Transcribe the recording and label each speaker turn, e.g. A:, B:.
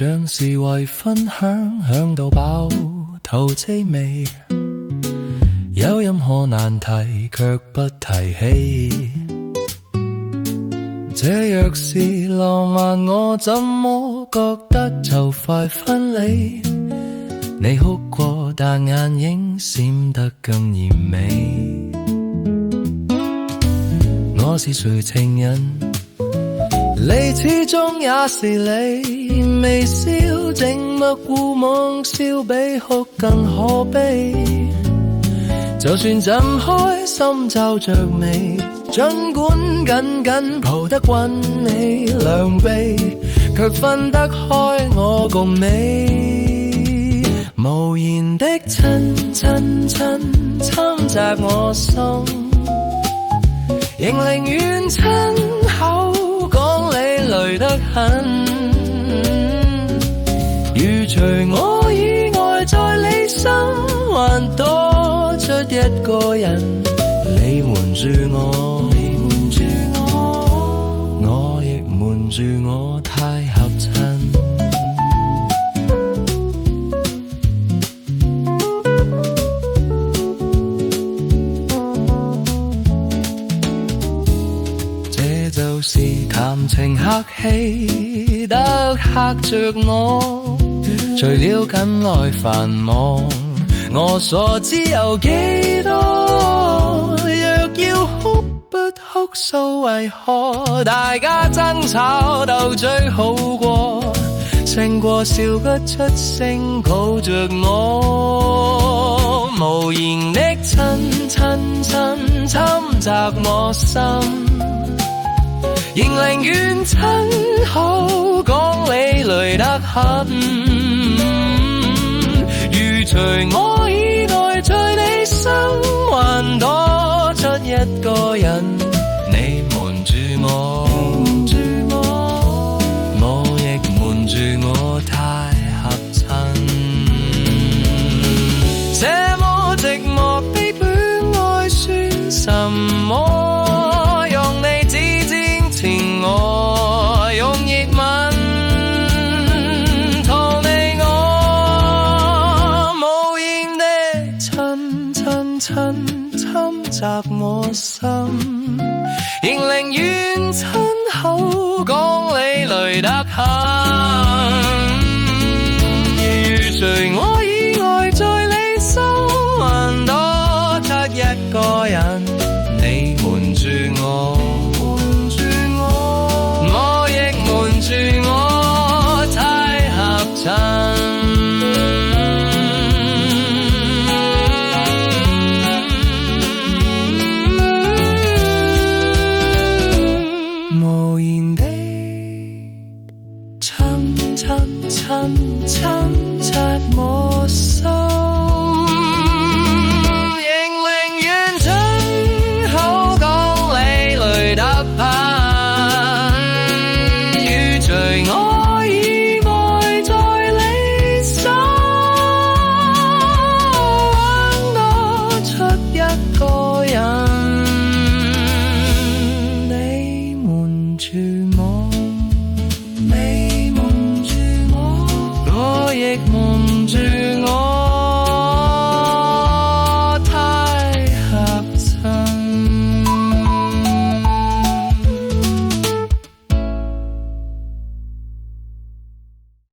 A: 像是為分享，享到飽頭滋味。有任何難題卻不提起，這若是浪漫，我怎麼覺得就快分離？你哭過，但眼影閃得更豔美。我是誰情人？你始終也是你，微笑靜默互望，笑比哭更可悲。就算怎開心皺着眉，儘管緊緊抱得滾你兩臂，卻分得開我共你。無言的親親親侵襲我心，仍寧願親口講你累得很。如除我以外，在你心還多出一個人，你瞞住我，我亦瞞住我太合襯。這就是談情客氣得嚇着我，除了近來繁忙，我所知有幾多？若要哭不哭訴，為何大家爭吵鬥嘴好過？勝過笑不出聲抱着我，無言的親親親侵襲我心，仍寧願親口講你累得很。如除我以外，在你心還多出一個人，你瞞住我，我亦瞞住我太合襯。這麼寂寞悲戀愛算什麼？用你指尖纏我，用熱吻逃離我，無言的親親親侵襲我心，仍寧願親口講你累得很。如除我以外，在你心還多出一個人，你瞞住我，我亦瞞住我太合襯。無言的親親親侵襲我心，仍寧願親口講你累得很。如除我以外，在你心多出一個人，你瞞住我，我亦瞞住